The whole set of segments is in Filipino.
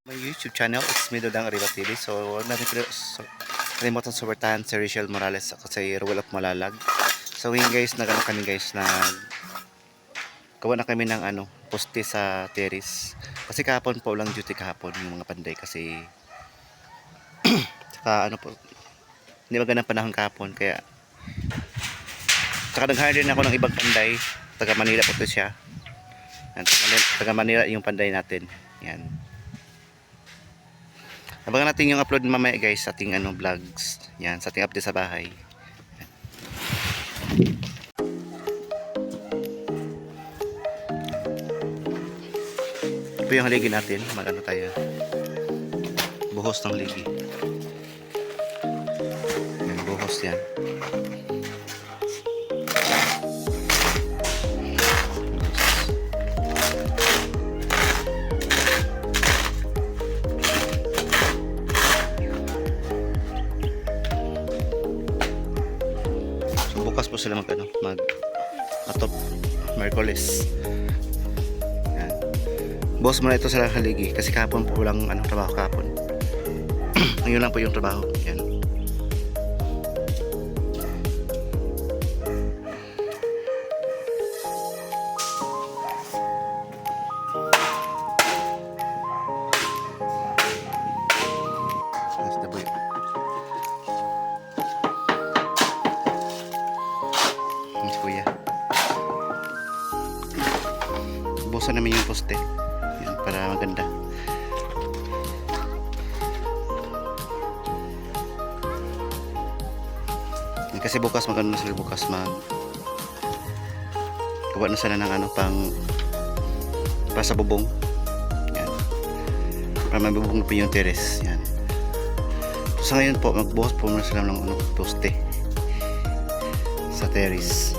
My YouTube channel, it's me Dodang Arriba TV. So, huwag natin kalimutan supportahan si Rachel Morales at si Ruel of Malalag. So, ngayon guys, nagano kami guys, gawa na kami ng poste sa terrace. Kasi kahapon po lang duty kahapon yung mga panday kasi saka hindi magandang panahon kahapon kaya saka nag-hire din ako ng ibang panday. Taga Manila po ito siya. Yan, taga Manila yung panday natin. Yan. Abangan natin yung upload mamaya guys sa ating vlogs. Yan, sa ating update sa bahay. Ito yung haligi natin. Magano tayo. Buhos ng haligi. Yan, buhos yan. Bukas po sila mag-atop Merkulis. Yan. Boss muna ito sa haligi kasi kahapon po walang trabaho kahapon. Ngayon lang po yung trabaho. Yan. Kuya. Busan namin yung poste. Yan, para maganda. Yan, kasi bukas maganda na sila bukas gawa na sana ng para sa bubong. Yan. Para mabubong na po yung terrace. Yan. So, sa ngayon po magbuhos po na sila ng poste sa terrace.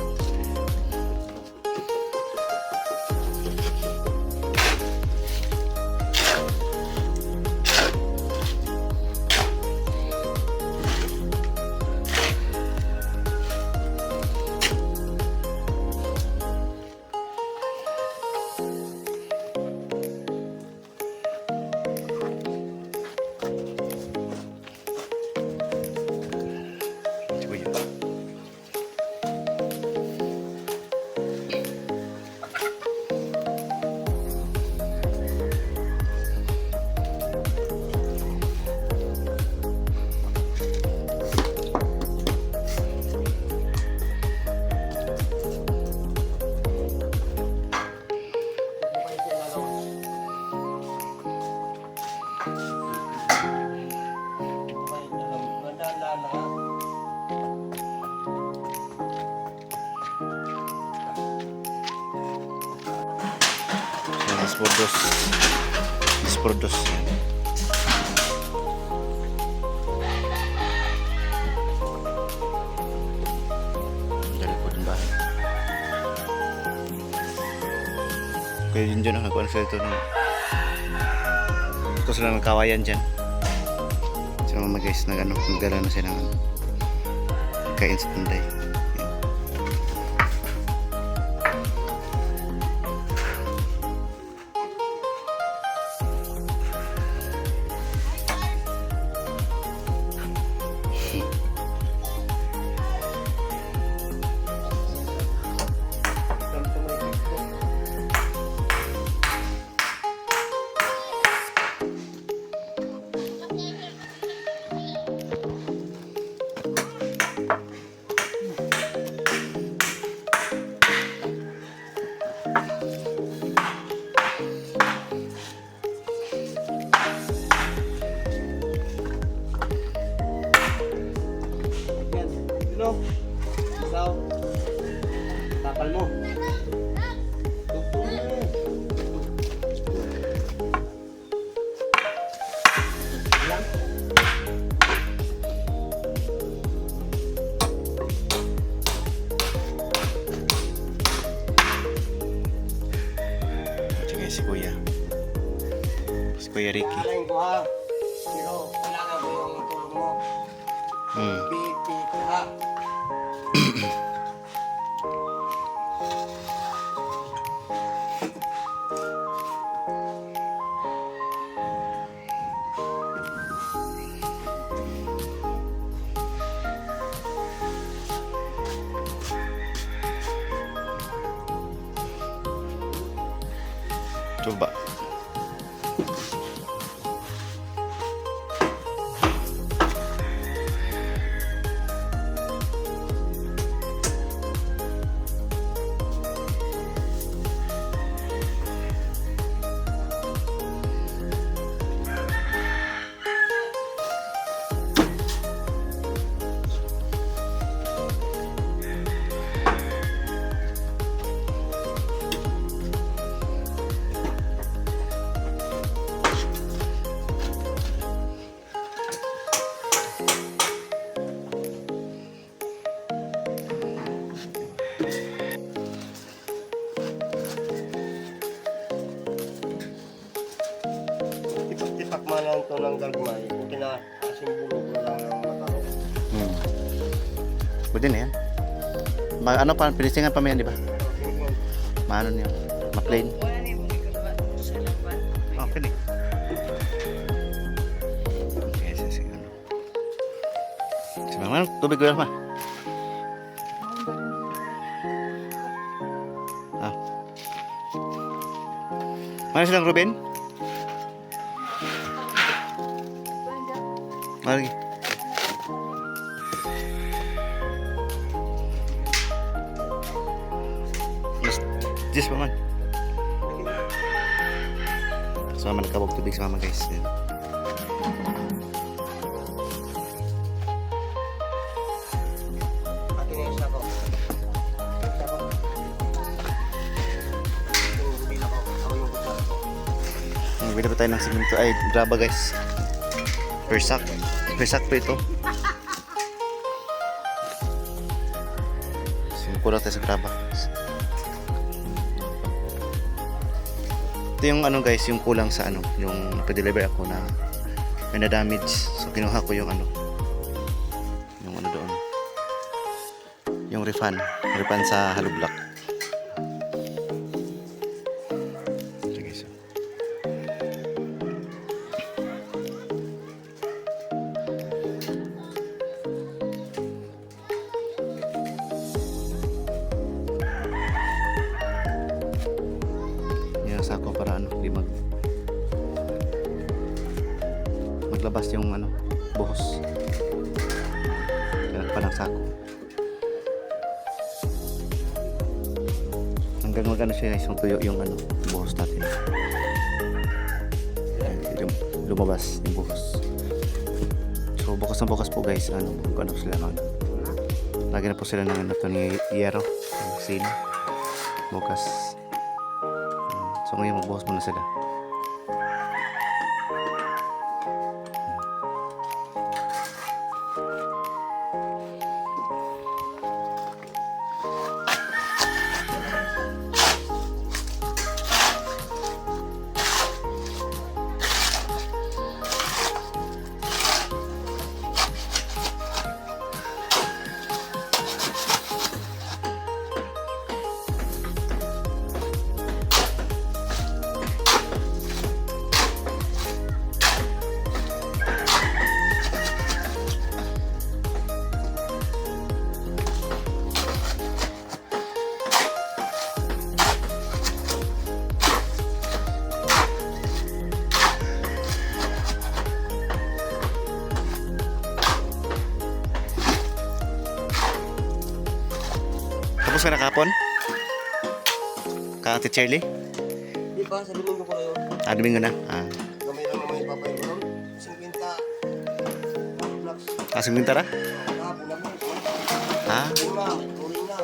Dispordos yan. Dali po din bahay. Kaya yun dyan nagkuhan sila ito sila nagkawayan dyan. So mga guys nagdala na sila ng kain sa panday. Ikaw, tapal mo. Tugtog mo. Lang. Sige, si Kuya Ricky. Alain ko ha. Pero kailangan mo yung tulong mo. Bibit ha. Coba. Tipak man lang ito ng galmay. Kung kinasimbulog na lang ng mataro. Pwede na yan. Ano pa, pinisingan pa mo yan, di ba? Maano niya? Ma-plain? Oh, pwede. Yes, yes, ano. Sige, ano? Tubig ko yan, ma. Ah. Mana silang Ruben? Mari. Just pa man. So, mama nagkabog tubig sa mama guys. Yan. Akin na yung sako. Hindi na ako. Ako yung buta. Bili pa tayo ng simento. Ay, graba guys. Per sack. Per sack pa ito. Kulang tayo sa graba. Ito yung ano guys, yung kulang sa ano, yung napa-deliver ako na may na-damage. So kinuha ko yung ano, yung ano doon. Yung refund sa hollow block. Sige, so. Sako para ano, di maglabas yung ano, buhos. Kailangan pa ng sako. Hanggang magano siya guys, yung tuyo yung ano, buhos natin. Ayan, lumabas yung buhos. So bukas na bukas po guys, ano sila ano. Lagi na po sila ng ano to ni Yero, yung seal. Bukas. So ngayon magbuhos muna sila. Tapos ka na kapon? Ka Ate Charlie? Di ba? Sa Domingo ko na yun. Domingo na. Gamay lang naman yung papay ko nun. 50 blocks. Kasing bintara? Kahapon na mo. Tuloy na.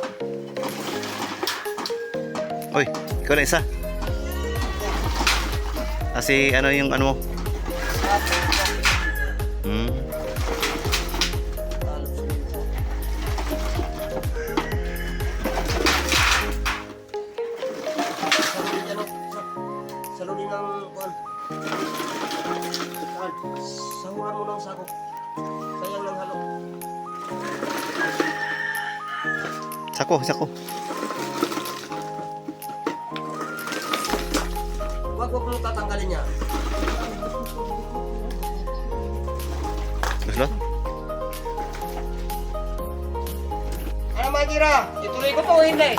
Uy, ikaw na isa. Kasi ano yung ano mo? Salunin ng kuwan. Sahuran mo ng sako. Sayang ng halo. Sako. Huwag mong tatanggalin niya. Gusto? Ano Makira? Ituloy ko to o hindi?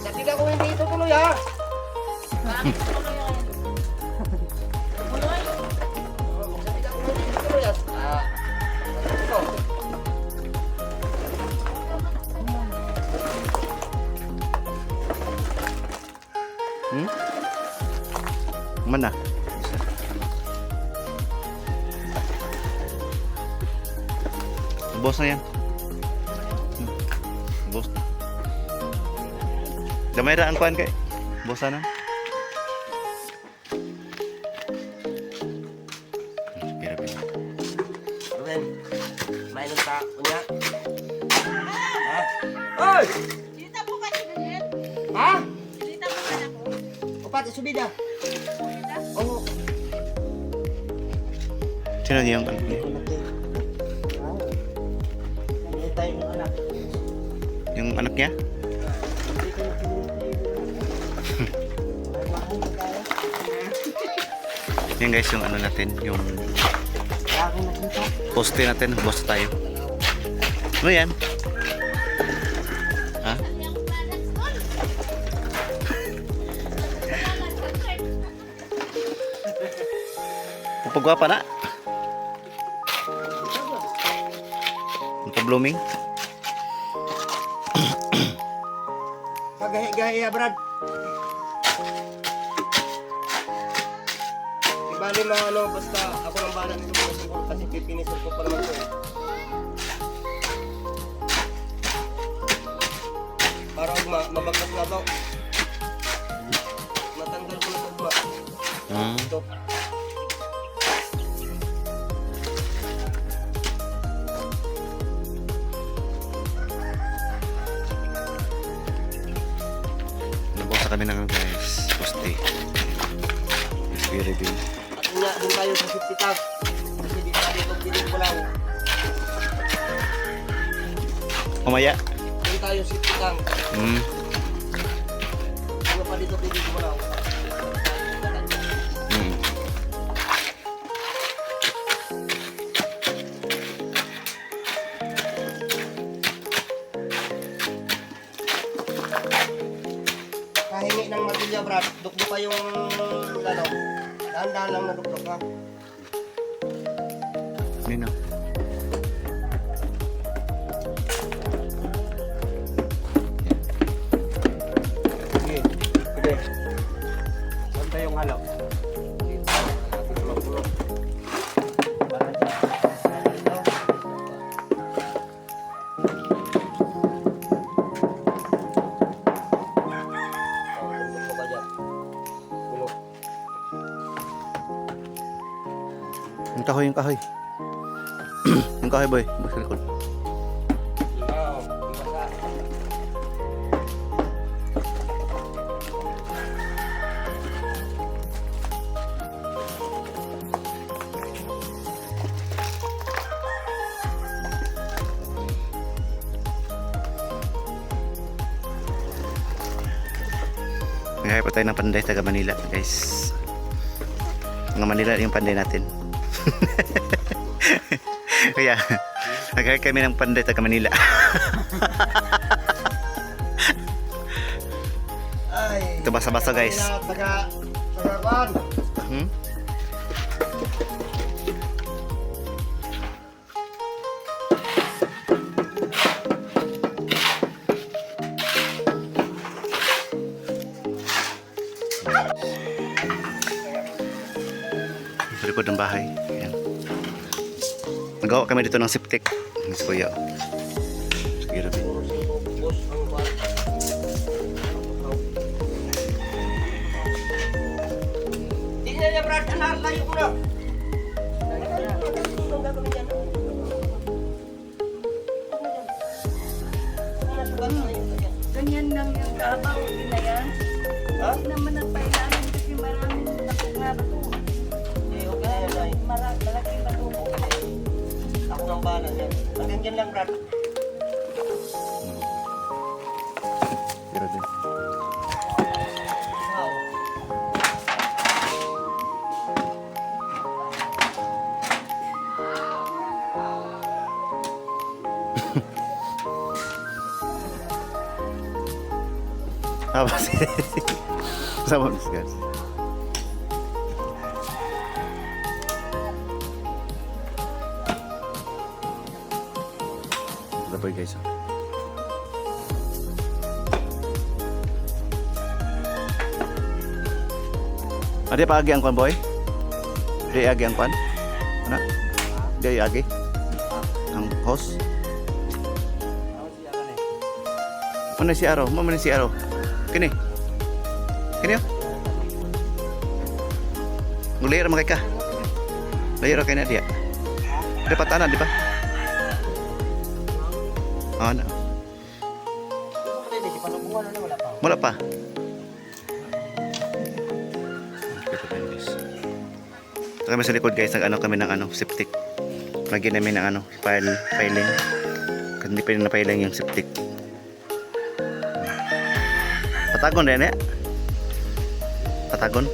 Sakit ako hindi itutuloy ha. Ha? Hmm? Mana? Bos na yan. Bos. Damay ra ang kuan kay. Bosa na. Pira. Ruben, may nung ta unya. Ha? Oy! Dito po kasi ganyan. Ha? Dito po ka na po. Upat subida. Oh, Sino niya yung ano niya? hindi tayo ng anak. Yung anak niya? Yan guys, yung ano natin, yung poste natin, boss tayo. Ano yan? Ha? Pupagwapa na? Blooming? Pagahi-gahi ya, Brad. Ibali mo ano, basta ako lang bahala nito kasi pipinisol ko pa naman ito eh. Para mabagkas na daw. Matanggal ko na ito ba? Ito. Nabuksa kami ng guys, poste. It's very big. At nga, doon tayo sa 50 tank. Kasi di tayo itong piling ko lang. Umaya? Doon tayo sa 50 tank. Ano pa dito piling ko lang. Kahingi ng matilya, Brad. Dukdok pa yung ano. Dahan-dahan lang na dukdok ha. Nino. Sige. Sige. Saan tayong halaw? Yung kahoy. Yung kahoy boy, sa likod. Naghahay pa tayo ng panday taga Manila guys. Ng Manila yung panday natin. Kaya naghahay kami ng panday taga Manila. Ay, Ito basa-basa guys. Taga Kwan. Hmm? Sa likod ng bahay. Ayan. Nagawa kami dito ng septic. Mas kuya. Sige rin. Boss, ang Kwan. Hindi na niya, Brad. Anak, layo ko na. Anong gagawin yan? Ganyan lang yung trabaho nila yan. Ha? Hindi naman ang kailangan kasi maraming nakuha to. Hindi, okay na yan, Nay. Malaking batuko. Ako nang bahala niyan. Hanggang dyan lang, Brad. Sige rin. Wow. Tapos Sabon guys. Ito po guys. Ada pa agi ang kwan boy? Di agi ang kwan? Ano? Di agi? Ang host? Mana si Aro? Mana si Aro? Kini? Kini oh? Ngulir mga ka? Layar kayo na dia? Dapat anak di ba? Oh, ano? Wala pa? Ito kami sa likod guys, nag-ano kami ng ano, septic. Lagyan namin ng ano, filing. Kasi hindi pa rin na-filing yung septic. Patagon rin eh. Patagon.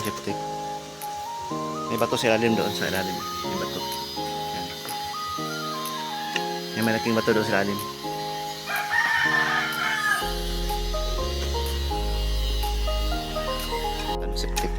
Septic. May bato sa ilalim doon sa ilalim. May bato. Yan. May malaking bato doon sa ilalim. Ano septic.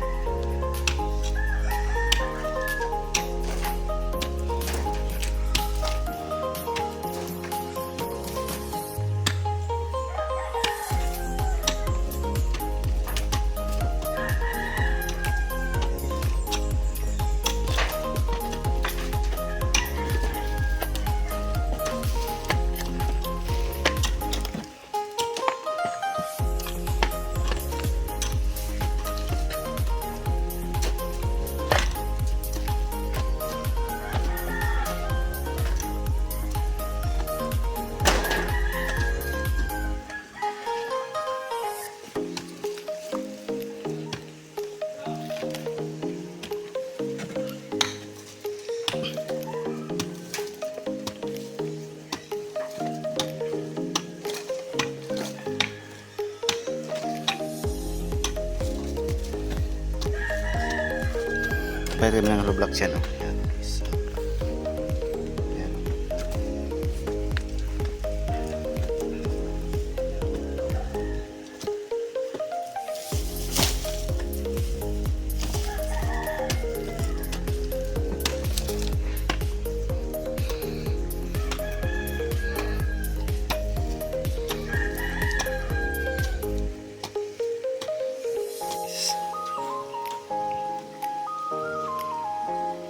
Pwede mo ng hollow block siya, no? Yan, guys. Yan.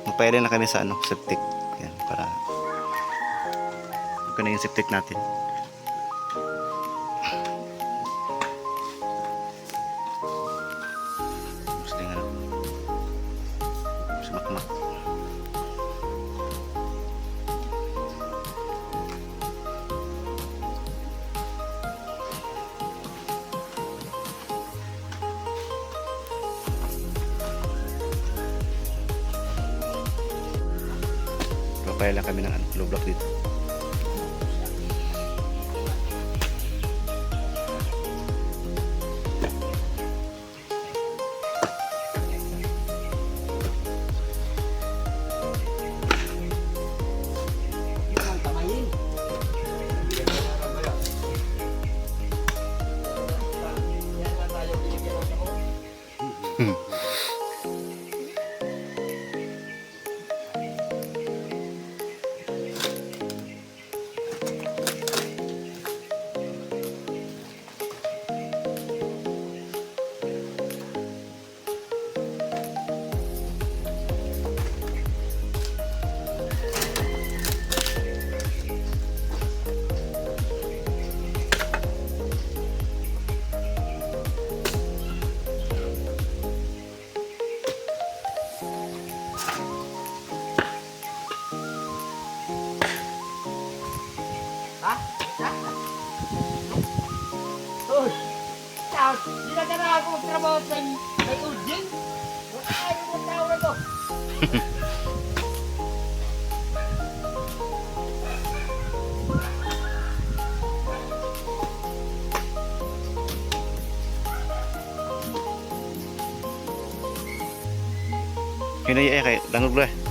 Magpahili na kami sa ano, septic. Yan, para ito na yung septic natin. Musling ano. Sumakmak. Papaya lang kami ng ano, hollow block dito. Dinadala ako magtrabaho sa may Udin. Wala kayo ng tao na to. Hinay kay dangog le.